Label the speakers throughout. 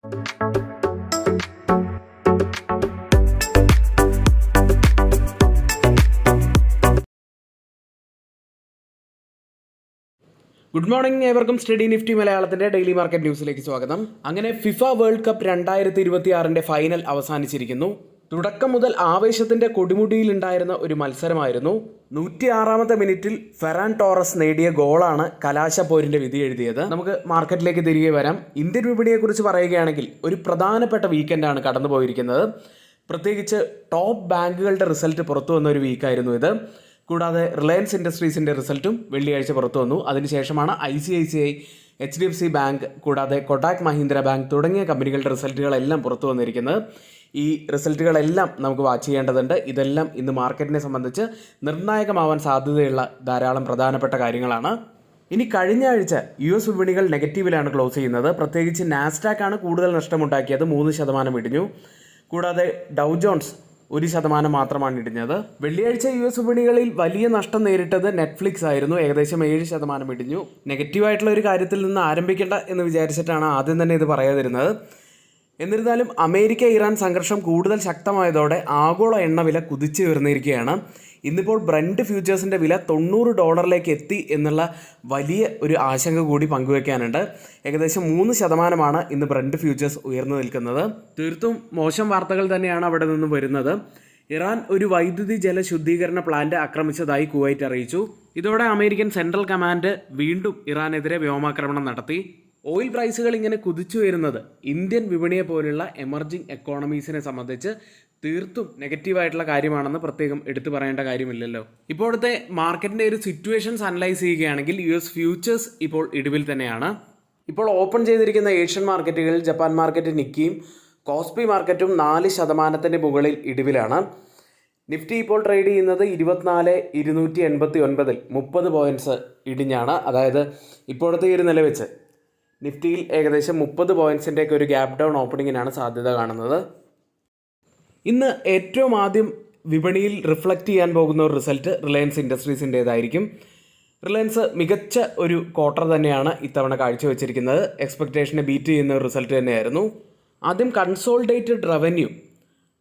Speaker 1: Good morning, ഏവർക്കും study Nifty മലയാളത്തിന്റെ daily market ന്യൂസിലേക്ക് സ്വാഗതം. അങ്ങനെ ഫിഫ വേൾഡ് കപ്പ് 2026 ഫൈനൽ അവസാനിച്ചിരിക്കുന്നു. തുടക്കം മുതൽ ആവേശത്തിന്റെ കൊടുമുടിയിലുണ്ടായിരുന്ന ഒരു മത്സരമായിരുന്നു. 106-ാമത്തെ മിനിറ്റിൽ ഫെറാൻ ടോറസ് നേടിയ ഗോളാണ് കലാശപ്പോരിന്റെ വിധി എഴുതിയത്. നമുക്ക് മാർക്കറ്റിലേക്ക് തിരികെ വരാം. ഇന്ത്യൻ വിപണിയെക്കുറിച്ച് പറയുകയാണെങ്കിൽ ഒരു പ്രധാനപ്പെട്ട വീക്കെൻഡാണ് കടന്നുപോയിരിക്കുന്നത്. പ്രത്യേകിച്ച് ടോപ്പ് ബാങ്കുകളുടെ റിസൾട്ട് പുറത്തു വന്ന ഒരു വീക്കായിരുന്നു ഇത്. കൂടാതെ റിലയൻസ് ഇൻഡസ്ട്രീസിൻ്റെ റിസൾട്ടും വെള്ളിയാഴ്ച പുറത്തു വന്നു. അതിനുശേഷമാണ് ICICI, HDFC ബാങ്ക്, കൂടാതെ കൊടാക് മഹീന്ദ്ര ബാങ്ക് തുടങ്ങിയ കമ്പനികളുടെ റിസൾട്ടുകളെല്ലാം പുറത്തു വന്നിരിക്കുന്നത്. ഈ റിസൾട്ടുകളെല്ലാം നമുക്ക് വാച്ച് ചെയ്യേണ്ടതുണ്ട്. ഇതെല്ലാം ഇന്ന് മാർക്കറ്റിനെ സംബന്ധിച്ച് നിർണായകമാവാൻ സാധ്യതയുള്ള ധാരാളം പ്രധാനപ്പെട്ട കാര്യങ്ങളാണ്. ഇനി കഴിഞ്ഞ ആഴ്ച US വിപണികൾ നെഗറ്റീവിലാണ് ക്ലോസ് ചെയ്യുന്നത്. പ്രത്യേകിച്ച് നാസ്ഡാക്ക് ആണ് കൂടുതൽ നഷ്ടമുണ്ടാക്കിയത്, 3% ഇടിഞ്ഞു. കൂടാതെ ഡൗ ജോൺസ് 1% മാത്രമാണ് ഇടിഞ്ഞത്. വെള്ളിയാഴ്ച US വിപണികളിൽ വലിയ നഷ്ടം നേരിട്ടത് നെറ്റ്ഫ്ലിക്സ് ആയിരുന്നു. ഏകദേശം 7% ഇടിഞ്ഞു. നെഗറ്റീവായിട്ടുള്ള ഒരു കാര്യത്തിൽ നിന്ന് ആരംഭിക്കേണ്ട എന്ന് വിചാരിച്ചിട്ടാണ് ആദ്യം തന്നെ ഇത് പറയാതിരുന്നത്. എന്നിരുന്നാലും അമേരിക്ക ഇറാൻ സംഘർഷം കൂടുതൽ ശക്തമായതോടെ ആഗോള എണ്ണവില കുതിച്ചുയർന്നിരിക്കുകയാണ്. ഇന്നിപ്പോൾ ബ്രന്റ് ഫ്യൂച്ചേഴ്സിൻ്റെ വില $90 എത്തി എന്നുള്ള വലിയ ഒരു ആശങ്ക കൂടി പങ്കുവയ്ക്കാനുണ്ട്. ഏകദേശം 3% ഇന്ന് ബ്രന്റ് ഫ്യൂച്ചേഴ്സ് ഉയർന്നു നിൽക്കുന്നത്. തീർത്തും മോശം വാർത്തകൾ തന്നെയാണ് അവിടെ നിന്നും വരുന്നത്. ഇറാൻ ഒരു വൈദ്യുതി ജല ശുദ്ധീകരണ പ്ലാന്റ് ആക്രമിച്ചതായി കുവൈറ്റ് അറിയിച്ചു. ഇതോടെ അമേരിക്കൻ സെൻട്രൽ കമാൻഡ് വീണ്ടും ഇറാനെതിരെ വ്യോമാക്രമണം നടത്തി. ഓയിൽ പ്രൈസുകൾ ഇങ്ങനെ കുതിച്ചു വരുന്നത് ഇന്ത്യൻ വിപണിയെ പോലുള്ള എമർജിംഗ് എക്കോണമീസിനെ സംബന്ധിച്ച് തീർത്തും നെഗറ്റീവായിട്ടുള്ള കാര്യമാണെന്ന് പ്രത്യേകം എടുത്തു പറയേണ്ട കാര്യമില്ലല്ലോ. ഇപ്പോഴത്തെ മാർക്കറ്റിൻ്റെ ഒരു സിറ്റുവേഷൻസ് അനലൈസ് ചെയ്യുകയാണെങ്കിൽ US ഫ്യൂച്ചേഴ്സ് ഇപ്പോൾ ഇടിവിൽ തന്നെയാണ്. ഇപ്പോൾ ഓപ്പൺ ചെയ്തിരിക്കുന്ന ഏഷ്യൻ മാർക്കറ്റുകളിൽ ജപ്പാൻ മാർക്കറ്റ് നിക്കിയും കോസ്പി മാർക്കറ്റും 4% മുകളിൽ ഇടിവിലാണ്. നിഫ്റ്റി ഇപ്പോൾ ട്രേഡ് ചെയ്യുന്നത് 24,289 30 പോയിൻറ്റ്സ് ഇടിഞ്ഞാണ്. അതായത് ഇപ്പോഴത്തെ ഒരു നില വെച്ച് നിഫ്റ്റിയിൽ ഏകദേശം 30 പോയിൻറ്റ്സിൻ്റെയൊക്കെ ഒരു ഗ്യാപ് ഡൗൺ ഓപ്പണിങ്ങിനാണ് സാധ്യത കാണുന്നത്. ഇന്ന് ഏറ്റവും ആദ്യം വിപണിയിൽ റിഫ്ലക്റ്റ് ചെയ്യാൻ പോകുന്ന ഒരു റിസൾട്ട് റിലയൻസ് ഇൻഡസ്ട്രീസിൻ്റേതായിരിക്കും. റിലയൻസ് മികച്ച ഒരു ക്വാർട്ടർ തന്നെയാണ് ഇത്തവണ കാഴ്ചവെച്ചിരിക്കുന്നത്. എക്സ്പെക്റ്റേഷനെ ബീറ്റ് ചെയ്യുന്ന ഒരു റിസൾട്ട് തന്നെയായിരുന്നു. ആദ്യം കൺസോളിഡേറ്റഡ് റവന്യൂ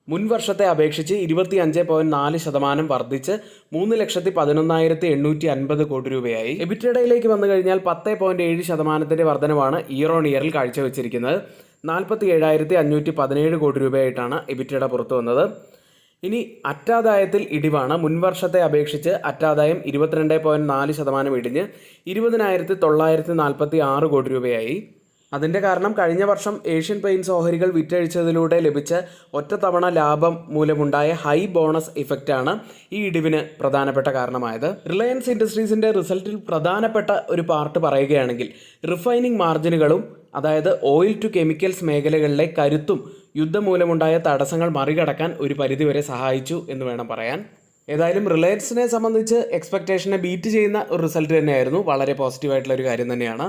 Speaker 1: മുൻ വർഷത്തെ അപേക്ഷിച്ച് 25.4% വർദ്ധിച്ച് 3,11,850 കോടി രൂപയായി. എബിറ്റഡയിലേക്ക് വന്നു കഴിഞ്ഞാൽ 10.7% വർധനവാണ് ഇയർ ഓൺ ഇയറിൽ കാഴ്ചവെച്ചിരിക്കുന്നത്. 47,517 കോടി രൂപയായിട്ടാണ് എബിറ്റഡ പുറത്തു വന്നത്. ഇനി അറ്റാദായത്തിൽ ഇടിവാണ്. മുൻവർഷത്തെ അപേക്ഷിച്ച് അറ്റാദായം 22.4% ഇടിഞ്ഞ് 20,946 കോടി രൂപയായി. അതിൻ്റെ കാരണം കഴിഞ്ഞ വർഷം ഏഷ്യൻ പെയിൻറ്റ്സ് ഓഹരികൾ വിറ്റഴിച്ചതിലൂടെ ലഭിച്ച ഒറ്റത്തവണ ലാഭം മൂലമുണ്ടായ ഹൈ ബോണസ് ഇഫക്റ്റാണ് ഈ ഇടിവിന് പ്രധാനപ്പെട്ട കാരണമായത്. റിലയൻസ് ഇൻഡസ്ട്രീസിൻ്റെ റിസൾട്ടിൽ പ്രധാനപ്പെട്ട ഒരു പാർട്ട് പറയുകയാണെങ്കിൽ റിഫൈനിങ് മാർജിനുകളും, അതായത് ഓയിൽ ടു കെമിക്കൽസ് മേഖലകളിലെ കരുത്തും യുദ്ധം മൂലമുണ്ടായ തടസ്സങ്ങൾ മറികടക്കാൻ ഒരു പരിധിവരെ സഹായിച്ചു എന്ന് വേണം പറയാൻ. ഏതായാലും റിലയൻസിനെ സംബന്ധിച്ച് എക്സ്പെക്റ്റേഷനെ ബീറ്റ് ചെയ്യുന്ന ഒരു റിസൾട്ട് തന്നെയായിരുന്നു. വളരെ പോസിറ്റീവായിട്ടുള്ള ഒരു കാര്യം തന്നെയാണ്.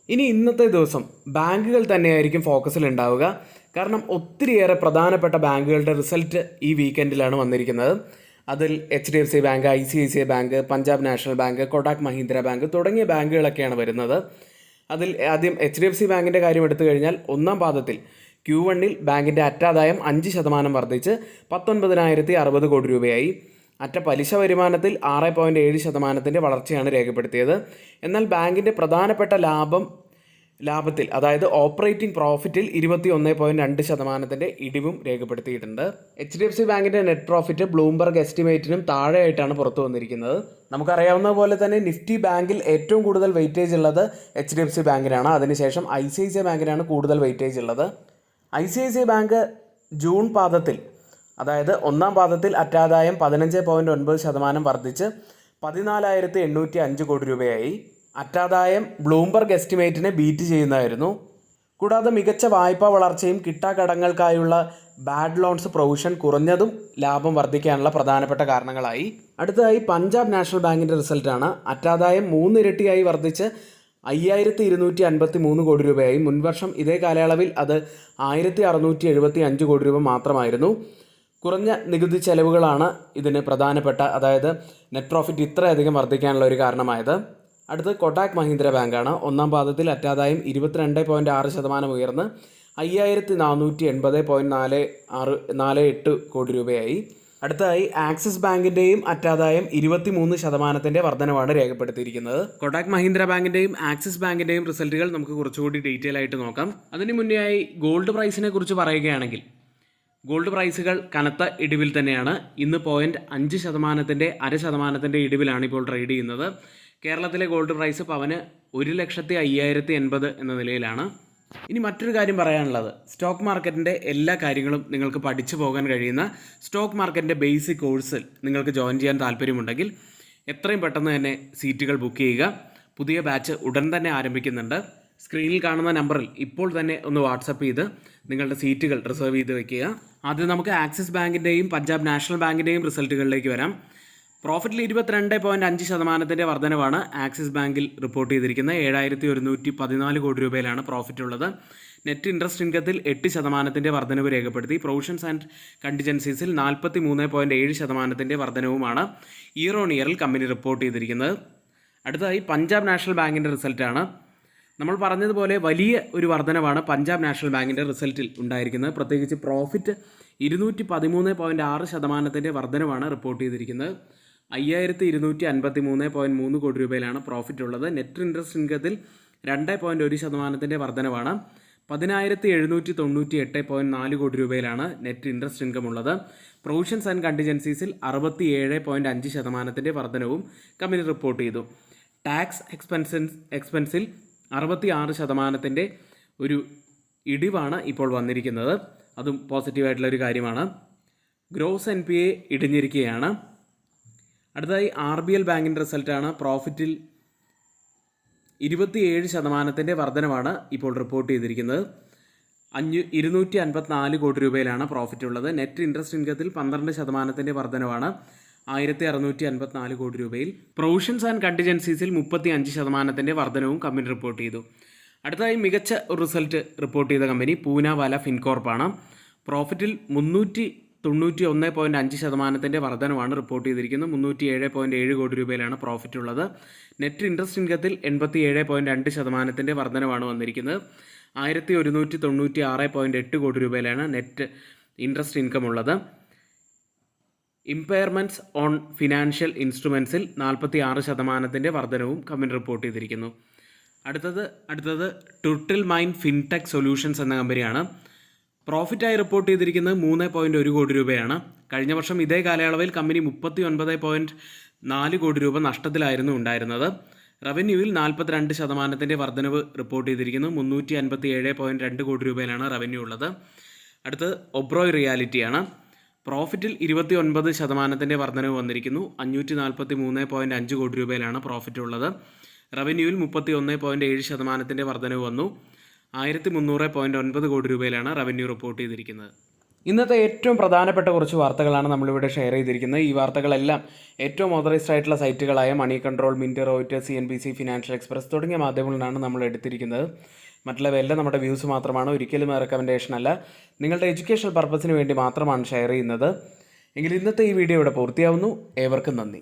Speaker 1: ഇനി ഇന്നത്തെ ദിവസം ബാങ്കുകൾ തന്നെയായിരിക്കും ഫോക്കസിൽ ഉണ്ടാവുക. കാരണം ഒത്തിരിയേറെ പ്രധാനപ്പെട്ട ബാങ്കുകളുടെ റിസൾട്ട് ഈ വീക്കെൻഡിലാണ് വന്നിരിക്കുന്നത്. അതിൽ HDFC bank, ICICI bank, Punjab national bank, Kotak Mahindra bank തുടങ്ങിയ ബാങ്കുകളൊക്കെയാണ് വരുന്നത്. അതിൽ ആദ്യം HDFC ബാങ്കിൻ്റെ കാര്യം എടുത്തു കഴിഞ്ഞാൽ ഒന്നാം പാദത്തിൽ Q1 ബാങ്കിൻ്റെ അറ്റാദായം 5% വർദ്ധിച്ച് 19,060 കോടി രൂപയായി. അറ്റ പലിശ വരുമാനത്തിൽ 6.7% വളർച്ചയാണ് രേഖപ്പെടുത്തിയത്. എന്നാൽ ബാങ്കിൻ്റെ പ്രധാനപ്പെട്ട ലാഭത്തിൽ അതായത് ഓപ്പറേറ്റിംഗ് പ്രോഫിറ്റിൽ 21.2% ഇടിവും രേഖപ്പെടുത്തിയിട്ടുണ്ട്. HDFC ബാങ്കിൻ്റെ നെറ്റ് പ്രോഫിറ്റ് ബ്ലൂംബർഗ് എസ്റ്റിമേറ്റിനും താഴെയായിട്ടാണ് പുറത്തു വന്നിരിക്കുന്നത്. നമുക്കറിയാവുന്ന പോലെ തന്നെ നിഫ്റ്റി ബാങ്കിൽ ഏറ്റവും കൂടുതൽ വെയിറ്റേജ് ഉള്ളത് HDFC ബാങ്കിനാണ്. അതിനുശേഷം ICICI ബാങ്കിനാണ് കൂടുതൽ വെയിറ്റേജ് ഉള്ളത്. ICICI ബാങ്ക് ജൂൺ പാദത്തിൽ, അതായത് ഒന്നാം പാദത്തിൽ അറ്റാദായം 15.9% വർദ്ധിച്ച് 14,805 കോടി രൂപയായി. അറ്റാദായം ബ്ലൂംബർഗ് എസ്റ്റിമേറ്റിനെ ബീറ്റ് ചെയ്യുന്നതായിരുന്നു. കൂടാതെ മികച്ച വായ്പാ വളർച്ചയും കിട്ടാക്കടങ്ങൾക്കായുള്ള ബാഡ് ലോൺസ് പ്രൊവിഷൻ കുറഞ്ഞതും ലാഭം വർദ്ധിക്കാനുള്ള പ്രധാനപ്പെട്ട കാരണങ്ങളായി. അടുത്തതായി പഞ്ചാബ് നാഷണൽ ബാങ്കിൻ്റെ റിസൾട്ടാണ്. അറ്റാദായം 3 ഇരട്ടിയായി വർദ്ധിച്ച് 5,253 കോടി രൂപയായി. മുൻവർഷം ഇതേ കാലയളവിൽ അത് 1,675 കോടി രൂപ മാത്രമായിരുന്നു. കുറഞ്ഞ നികുതി ചെലവുകളാണ് ഇതിന് പ്രധാനപ്പെട്ട, അതായത് നെറ്റ് പ്രോഫിറ്റ് ഇത്രയധികം വർദ്ധിക്കാനുള്ള ഒരു കാരണമായത്. അടുത്ത് കൊടാക് മഹീന്ദ്ര ബാങ്കാണ്. ഒന്നാം പാദത്തിൽ അറ്റാദായം 22.6% ഉയർന്ന് 5480.48 കോടി രൂപയായി. അടുത്തതായി ആക്സിസ് ബാങ്കിൻ്റെയും അറ്റാദായം 23% വർധനവാണ് രേഖപ്പെടുത്തിയിരിക്കുന്നത്. കൊടാക് മഹീന്ദ്ര ബാങ്കിൻ്റെയും ആക്സിസ് ബാങ്കിൻ്റെയും റിസൾട്ടുകൾ നമുക്ക് കുറച്ചുകൂടി ഡീറ്റെയിൽ ആയിട്ട് നോക്കാം. അതിന് മുന്നേ ആയി ഗോൾഡ് പ്രൈസിനെ കുറിച്ച് പറയുകയാണെങ്കിൽ ഗോൾഡ് പ്രൈസുകൾ കനത്ത ഇടിവിൽ തന്നെയാണ്. ഇന്ന് 0.5% 0.5% ഇടിവിലാണ് ഇപ്പോൾ ട്രേഡ് ചെയ്യുന്നത്. കേരളത്തിലെ ഗോൾഡ് പ്രൈസ് പവന് 1,50,80 എന്ന നിലയിലാണ്. ഇനി മറ്റൊരു കാര്യം പറയാനുള്ളത്, സ്റ്റോക്ക് മാർക്കറ്റിൻ്റെ എല്ലാ കാര്യങ്ങളും നിങ്ങൾക്ക് പഠിച്ചു പോകാൻ കഴിയുന്ന സ്റ്റോക്ക് മാർക്കറ്റിൻ്റെ ബേസിക് കോഴ്സിൽ നിങ്ങൾക്ക് ജോയിൻ ചെയ്യാൻ താല്പര്യമുണ്ടെങ്കിൽ എത്രയും പെട്ടെന്ന് തന്നെ സീറ്റുകൾ ബുക്ക് ചെയ്യുക. പുതിയ ബാച്ച് ഉടൻ തന്നെ ആരംഭിക്കുന്നുണ്ട്. സ്ക്രീനിൽ കാണുന്ന നമ്പറിൽ ഇപ്പോൾ തന്നെ ഒന്ന് വാട്സപ്പ് ചെയ്ത് നിങ്ങളുടെ സീറ്റുകൾ റിസർവ് ചെയ്ത് വെക്കുക. ആദ്യം നമുക്ക് ആക്സിസ് ബാങ്കിൻ്റെയും പഞ്ചാബ് നാഷണൽ ബാങ്കിൻ്റെയും റിസൾട്ടുകളിലേക്ക് വരാം. പ്രോഫിറ്റിൽ 22.5% വർധനവാണ് ആക്സിസ് ബാങ്കിൽ റിപ്പോർട്ട് ചെയ്തിരിക്കുന്നത്. 7,114 കോടി രൂപയിലാണ് പ്രോഫിറ്റ് ഉള്ളത്. നെറ്റ് ഇൻട്രസ്റ്റ് ഇൻകത്തിൽ 8% വർധനവ് രേഖപ്പെടുത്തി. പ്രൊവിഷൻസ് ആൻഡ് കണ്ടിജൻസീസിൽ 43.7% വർധനവുമാണ് ഇയർ ഓൺ ഇയറിൽ കമ്പനി റിപ്പോർട്ട് ചെയ്തിരിക്കുന്നത്. അടുത്തതായി പഞ്ചാബ് നാഷണൽ ബാങ്കിൻ്റെ റിസൾട്ടാണ്. നമ്മൾ പറഞ്ഞതുപോലെ വലിയ ഒരു വർധനവാണ് പഞ്ചാബ് നാഷണൽ ബാങ്കിൻ്റെ റിസൾട്ടിൽ ഉണ്ടായിരിക്കുന്നത്. പ്രത്യേകിച്ച് പ്രോഫിറ്റ് 213.6% വർധനവാണ് റിപ്പോർട്ട് ചെയ്തിരിക്കുന്നത്. 5,253.3 കോടി രൂപയിലാണ് പ്രോഫിറ്റ് ഉള്ളത്. നെറ്റ് ഇൻട്രസ്റ്റ് ഇൻകത്തിൽ 2.1% വർധനവാണ്. 10,798.4 കോടി രൂപയിലാണ് നെറ്റ് ഇൻട്രസ്റ്റ് ഇൻകം ഉള്ളത്. പ്രൊവിഷൻസ് ആൻഡ് കണ്ടിജൻസീസിൽ 67.5% വർധനവും കമ്പനി റിപ്പോർട്ട് ചെയ്തു. ടാക്സ് എക്സ്പെൻസിൽ 66% ഒരു ഇടിവാണ് ഇപ്പോൾ വന്നിരിക്കുന്നത്. അതും പോസിറ്റീവായിട്ടുള്ളൊരു കാര്യമാണ്. ഗ്രോസ് NPA ഇടിഞ്ഞിരിക്കുകയാണ്. അടുത്തതായി RBL ബാങ്കിൻ്റെ റിസൾട്ടാണ്. പ്രോഫിറ്റിൽ 27% വർധനവാണ് ഇപ്പോൾ റിപ്പോർട്ട് ചെയ്തിരിക്കുന്നത്. 254 കോടി രൂപയിലാണ് പ്രോഫിറ്റ് ഉള്ളത്. നെറ്റ് ഇൻട്രസ്റ്റ് ഇൻകത്തിൽ 12% വർധനവാണ്. 1,654 കോടി രൂപയിൽ. പ്രൊവിഷൻസ് ആൻഡ് കണ്ടിജൻസീസിൽ 35% വർധനവും കമ്പനി റിപ്പോർട്ട് ചെയ്തു. അടുത്തതായി മികച്ച ഒരു റിസൾട്ട് റിപ്പോർട്ട് ചെയ്ത കമ്പനി പൂനാവാല ഫിൻകോർപ്പാണ്. പ്രോഫിറ്റിൽ 391.5% വർധനവാണ് റിപ്പോർട്ട് ചെയ്തിരിക്കുന്നത്. 307.7 കോടി രൂപയിലാണ് പ്രോഫിറ്റ് ഉള്ളത്. നെറ്റ് ഇൻട്രസ്റ്റ് ഇൻകത്തിൽ 87.2% വർധനവാണ് വന്നിരിക്കുന്നത്. 1,196.8 കോടി രൂപയിലാണ് നെറ്റ് ഇൻട്രസ്റ്റ് ഇൻകം ഉള്ളത്. ഇമ്പയർമെൻറ്റ്സ് ഓൺ ഫിനാൻഷ്യൽ ഇൻസ്ട്രുമെൻസിൽ 46% വർധനവും കമ്പനി റിപ്പോർട്ട് ചെയ്തിരിക്കുന്നു. അടുത്തത് ടുർട്ടിൽ മൈൻ ഫിൻടെക് സൊല്യൂഷൻസ് എന്ന കമ്പനിയാണ്. പ്രോഫിറ്റായി റിപ്പോർട്ട് ചെയ്തിരിക്കുന്നത് 3.1 കോടി രൂപയാണ്. കഴിഞ്ഞ വർഷം ഇതേ കാലയളവിൽ കമ്പനി 39.4 കോടി രൂപ നഷ്ടത്തിലായിരുന്നു ഉണ്ടായിരുന്നത്. റവന്യൂവിൽ 42% വർധനവ് റിപ്പോർട്ട് ചെയ്തിരിക്കുന്നു. 357.2 കോടി രൂപയിലാണ് റവന്യൂ ഉള്ളത്. അടുത്തത് ഒബ്രോയ് റിയാലിറ്റിയാണ്. പ്രോഫിറ്റിൽ 29% വർധനവ് വന്നിരിക്കുന്നു. 543.5 കോടി രൂപയിലാണ് പ്രോഫിറ്റ് ഉള്ളത്. റവന്യൂവിൽ 31.7% വർധനവ് വന്നു. 1,300.9 കോടി രൂപയിലാണ് റവന്യൂ റിപ്പോർട്ട് ചെയ്തിരിക്കുന്നത്. ഇന്നത്തെ ഏറ്റവും പ്രധാനപ്പെട്ട കുറച്ച് വാർത്തകളാണ് നമ്മളിവിടെ ഷെയർ ചെയ്തിരിക്കുന്നത്. ഈ വാർത്തകളെല്ലാം ഏറ്റവും ഓതറൈസ്ഡ് ആയിട്ടുള്ള സൈറ്റുകളായ money control, mint, Reuters, CNBC, financial express തുടങ്ങിയ മാധ്യമങ്ങളിലാണ് നമ്മൾ എടുത്തിരിക്കുന്നത്. മറ്റുള്ളവയെല്ലാം നമ്മുടെ വ്യൂസ് മാത്രമാണ്, ഒരിക്കലും റെക്കമെൻഡേഷൻ അല്ല. നിങ്ങളുടെ എഡ്യൂക്കേഷണൽ പർപ്പസിന് വേണ്ടി മാത്രമാണ് ഷെയർ ചെയ്യുന്നത്. എങ്കിൽ ഇന്നത്തെ ഈ വീഡിയോ ഇവിടെ പൂർത്തിയാവുന്നു. ഏവർക്കും നന്ദി.